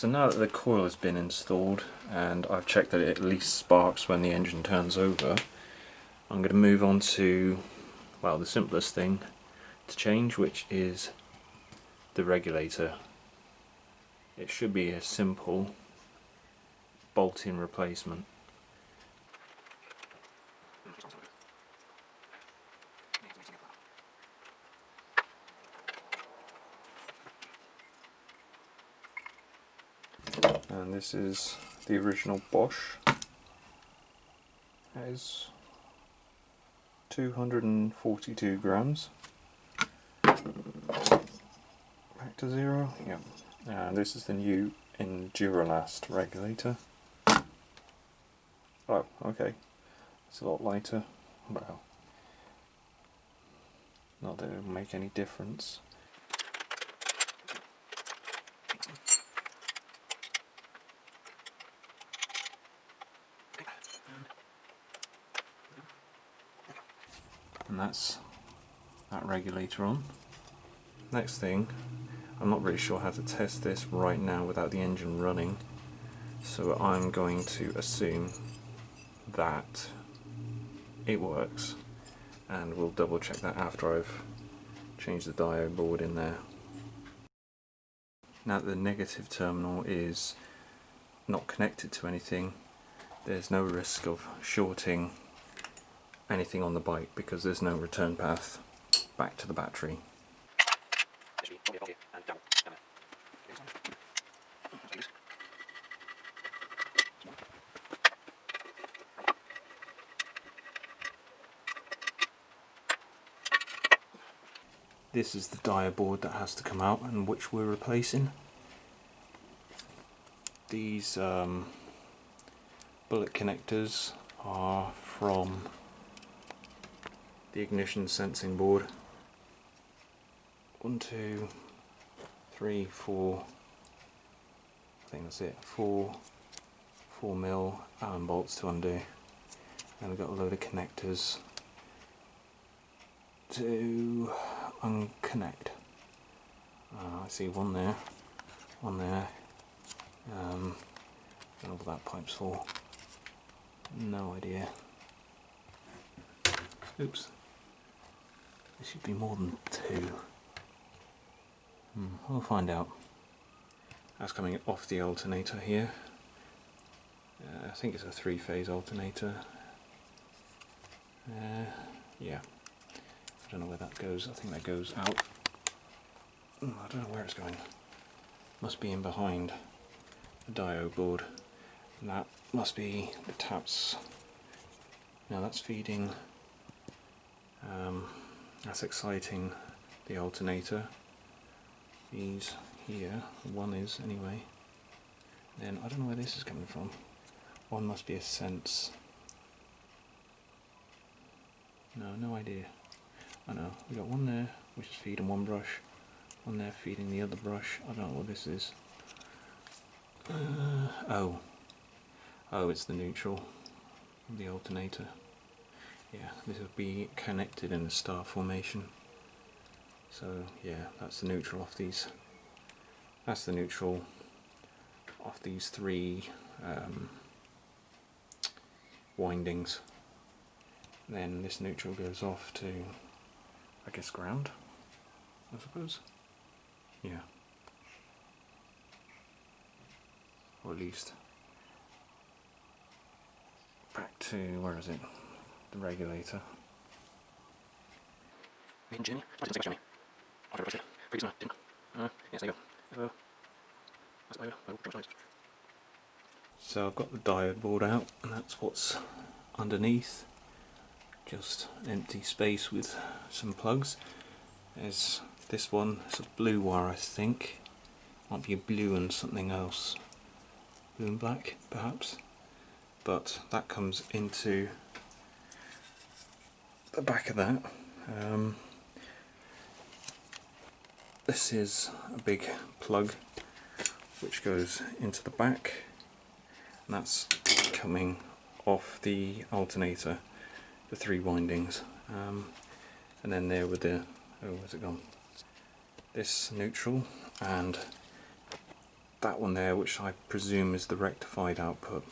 So now that the coil has been installed and I've checked that it at least sparks when the engine turns over, I'm going to move on to, well, the simplest thing to change, which is the regulator. It should be a simple bolt-in replacement. And this is the original Bosch. That is 242 grams. Back to zero. Yep. And this is the new EnDuraLast regulator. Oh, okay. It's a lot lighter. Well, not that it will make any difference. And that's that regulator on. Next thing, I'm not really sure how to test this right now without the engine running, so I'm going to assume that it works, and we'll double check that after I've changed the diode board in there. Now that the negative terminal is not connected to anything, there's no risk of shorting anything on the bike because there's no return path back to the battery. This is the diode board that has to come out and which we're replacing. These bullet connectors are from the ignition sensing board. 1, 2, 3, 4, I think that's it, 4mm Allen bolts to undo. And we've got a load of connectors to unconnect. I see one there, one there. I don't know what that pipe's for. No idea. Oops. There should be more than 2. We'll find out. That's coming off the alternator here. I think it's a 3-phase alternator. Yeah. I don't know where that goes. I think that goes out. I don't know where it's going. Must be in behind the diode board. And that must be the taps. Now that's feeding. That's exciting the alternator. These here, one is anyway. Then I don't know where this is coming from. One must be a sense. No idea. I know, we got one there which is feeding one brush, one there feeding the other brush. I don't know what this is. Oh, it's the neutral of the alternator. Yeah, this will be connected in a star formation. So yeah, that's the neutral of these. That's the neutral of these 3 windings. Then this neutral goes off to, I guess, ground, I suppose. Yeah. Or at least back to, where is it? The regulator. Jimmy? Jimmy. So I've got the diode board out, and that's what's underneath. Just empty space with some plugs. There's this one, it's a blue wire, I think. Might be a blue and something else. Blue and black, perhaps. But that comes into the back of that. This is a big plug which goes into the back, and that's coming off the alternator, the 3 windings, and then there with the, oh, where's it gone? This neutral and that one there, which I presume is the rectified output,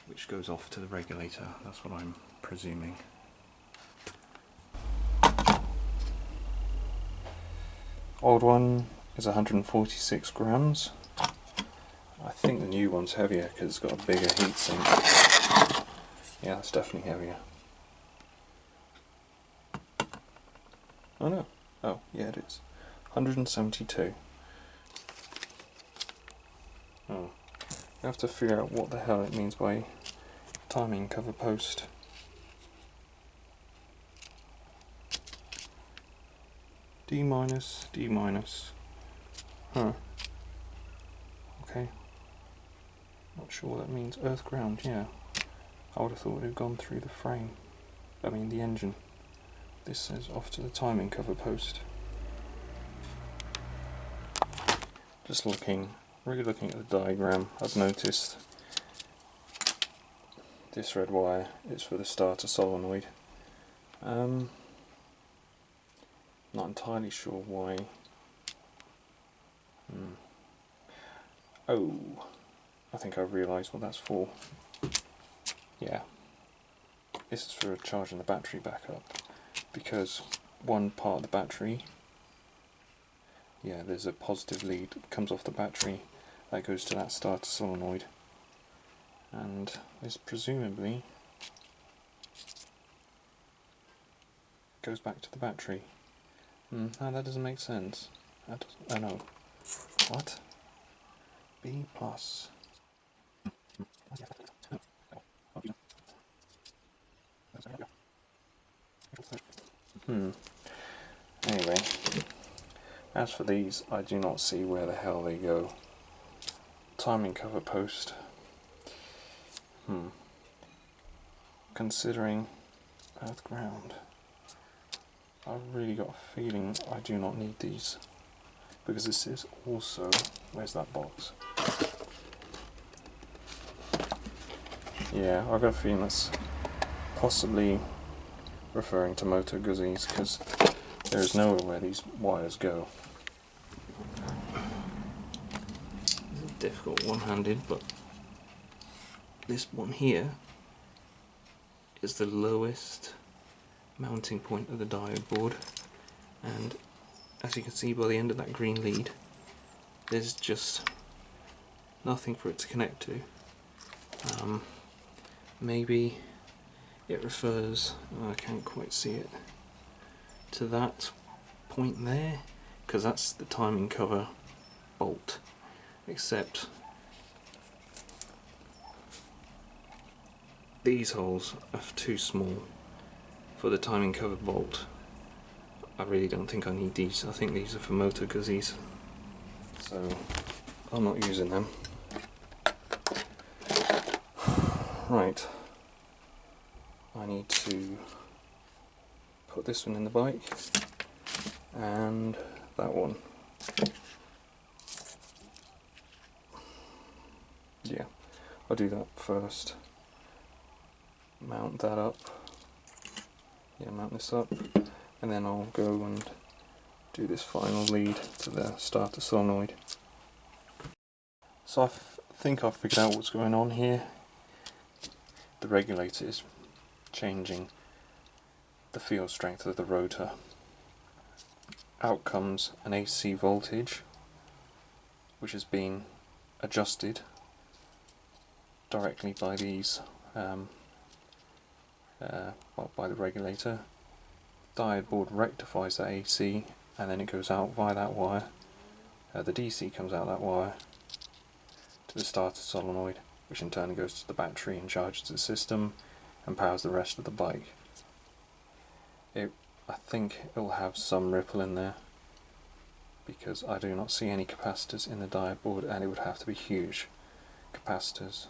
which goes off to the regulator. That's what I'm presuming. Old one is 146 grams. I think the new one's heavier because it's got a bigger heatsink. Yeah, it's definitely heavier. Oh no. Oh, yeah, it is. 172. Oh. I have to figure out what the hell it means by timing cover post. D minus, D minus. Huh. Okay. Not sure what that means. Earth ground, yeah. I would have thought it had gone through the frame. I mean the engine. This says off to the timing cover post. Just really looking at the diagram, I've noticed this red wire is for the starter solenoid. Not entirely sure why. Oh, I think I've realised what that's for. Yeah, this is for charging the battery back up, because one part of the battery, yeah, there's a positive lead that comes off the battery that goes to that starter solenoid, and this presumably goes back to the battery. No, that doesn't make sense. That doesn't, oh no. What? B plus. Anyway, as for these, I do not see where the hell they go. Timing cover post. Considering earth ground, I've really got a feeling I do not need these, because this is also, where's that box? Yeah, I've got a feeling that's possibly referring to Moto Guzzi's, because there is nowhere where these wires go. It's difficult one-handed, but this one here is the lowest mounting point of the diode board, and as you can see by the end of that green lead, there's just nothing for it to connect to. Maybe it refers, I can't quite see it, to that point there, because that's the timing cover bolt, except these holes are too small for the timing cover bolt. I really don't think I need these. I think these are for Moto Guzzi's, so I'm not using them. Right, I need to put this one in the bike and that one. Yeah, I'll do that first. Mount that up. Yeah, mount this up, and then I'll go and do this final lead to the starter solenoid. So I think I've figured out what's going on here. The regulator is changing the field strength of the rotor. Out comes an AC voltage, which has been adjusted directly by these by the regulator. Diode board rectifies that AC, and then it goes out via that wire. The DC comes out that wire to the starter solenoid, which in turn goes to the battery and charges the system and powers the rest of the bike. I think it will have some ripple in there, because I do not see any capacitors in the diode board, and it would have to be huge capacitors.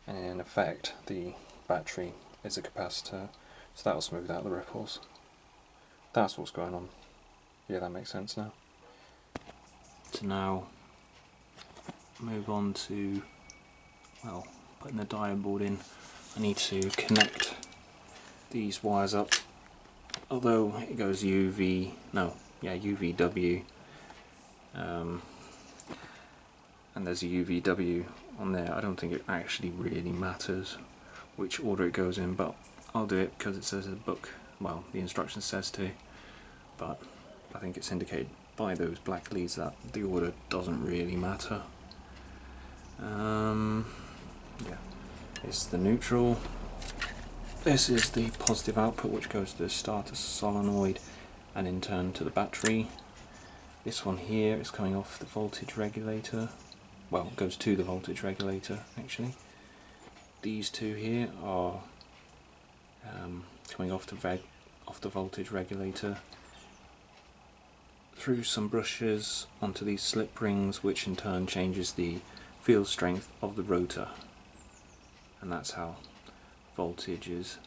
And in effect, the battery is a capacitor, so that will smooth out the ripples. That's what's going on. Yeah, that makes sense now. To now move on to, well, putting the diode board in. I need to connect these wires up. Although it goes UVW, and there's a UVW on there. I don't think it actually really matters which order it goes in, but I'll do it because it says in the book, well, the instruction says to, but I think it's indicated by those black leads that the order doesn't really matter. Yeah, it's the neutral. This is the positive output, which goes to the starter solenoid and in turn to the battery. This one here is coming off the voltage regulator. Well, it goes to the voltage regulator actually. These two here are coming off the voltage regulator through some brushes onto these slip rings, which in turn changes the field strength of the rotor, and that's how voltage is,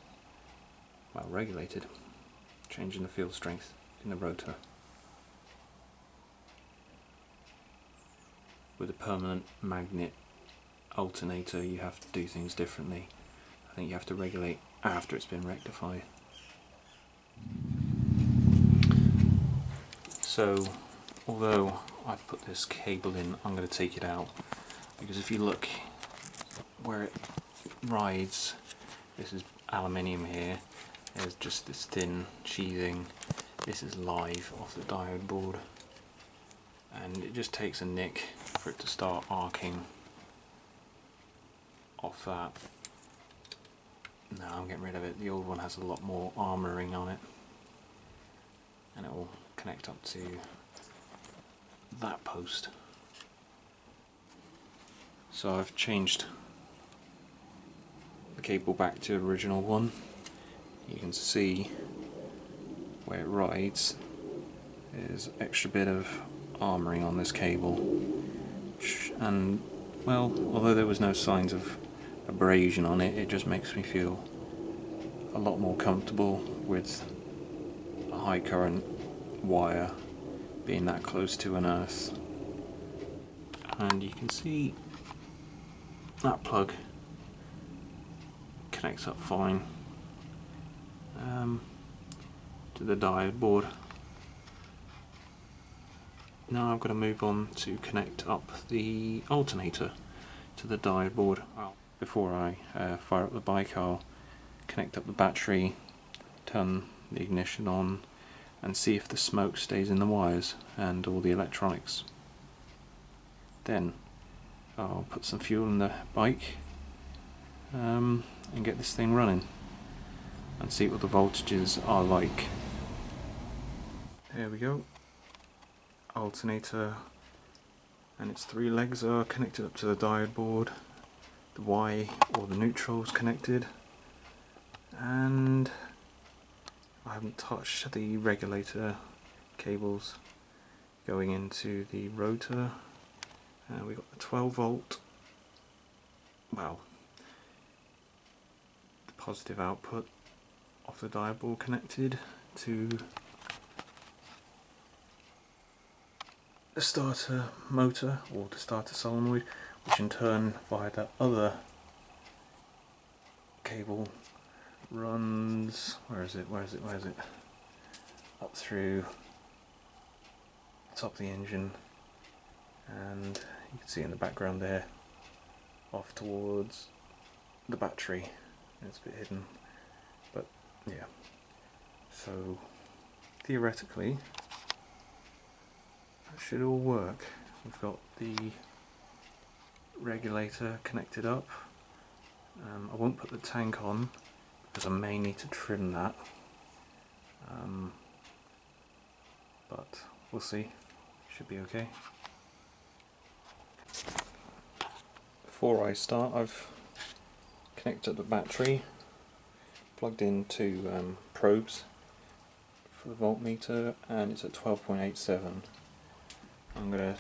well, regulated, changing the field strength in the rotor. With a permanent magnet alternator you have to do things differently. I think you have to regulate after it's been rectified. So although I've put this cable in, I'm going to take it out, because if you look where it rides, this is aluminium here, there's just this thin sheathing, this is live off the diode board, and it just takes a nick for it to start arcing off that. No, I'm getting rid of it. The old one has a lot more armouring on it, and it will connect up to that post. So I've changed the cable back to the original one. You can see where it rides, there's an extra bit of armouring on this cable, and well, although there was no signs of abrasion on it, it just makes me feel a lot more comfortable with a high current wire being that close to an earth. And you can see that plug connects up fine to the diode board. Now I've got to move on to connect up the alternator to the diode board. Before I fire up the bike, I'll connect up the battery, turn the ignition on, and see if the smoke stays in the wires and all the electronics. Then I'll put some fuel in the bike and get this thing running and see what the voltages are like. There we go. Alternator and its three legs are connected up to the diode board. The Y or the neutral is connected, and I haven't touched the regulator cables going into the rotor. We've got the 12 volt, well, the positive output of the diode board connected to the starter motor or the starter solenoid, which in turn via that other cable runs, where is it, up through the top of the engine, and you can see in the background there off towards the battery. It's a bit hidden, but yeah, so theoretically that should all work. We've got the regulator connected up. I won't put the tank on because I may need to trim that, but we'll see. Should be okay. Before I start, I've connected up the battery, plugged in two probes for the voltmeter, and it's at 12.87. I'm going to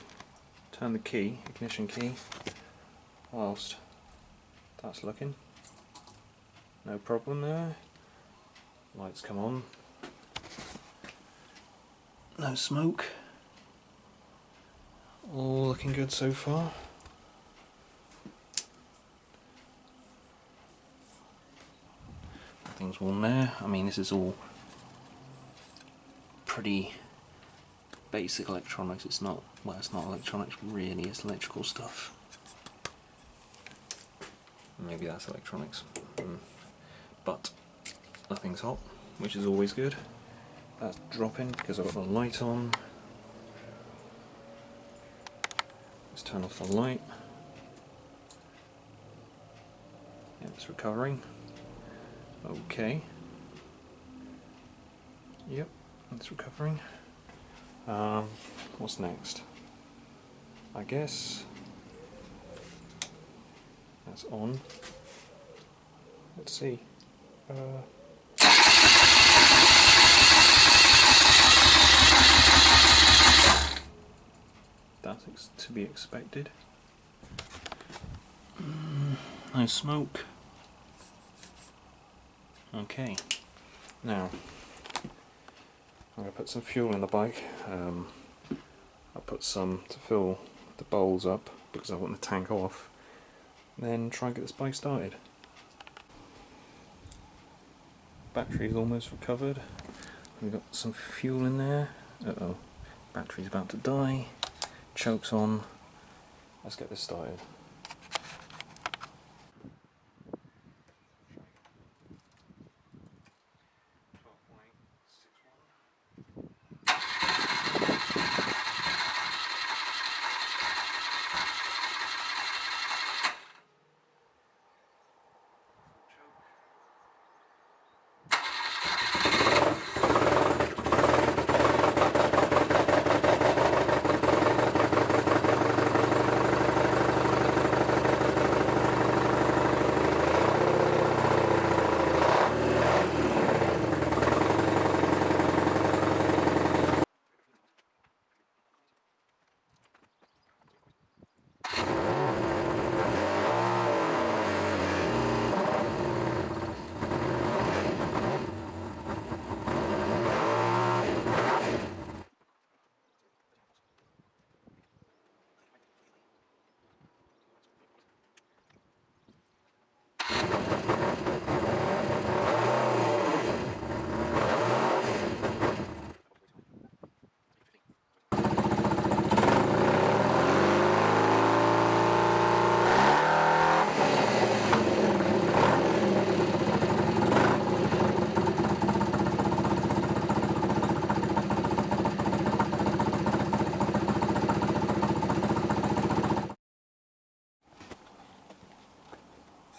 turn the key, ignition key, whilst that's looking. No problem there. Lights come on. No smoke. All looking good so far. Nothing's warm there. I mean, this is all pretty basic electronics. It's not, well, it's not electronics really, it's electrical stuff. Maybe that's electronics. But nothing's hot, which is always good. That's dropping because I've got the light on. Let's turn off the light. Yeah, it's recovering. Okay. Yep, it's recovering. What's next? I guess that's on. Let's see. That's to be expected. No smoke. Okay, now I'm going to put some fuel in the bike. I'll put some to fill the bowls up because I want the tank off. Then try and get this bike started. Battery's almost recovered. We've got some fuel in there. Uh-oh, battery's about to die. Choke's on. Let's get this started.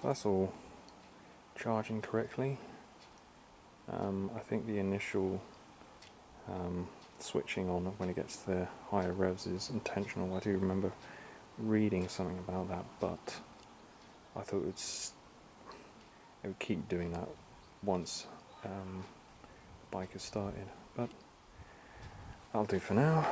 So that's all charging correctly. I think the initial switching on when it gets to the higher revs is intentional. I do remember reading something about that, but I thought it would keep doing that once the bike is started. But that'll do for now.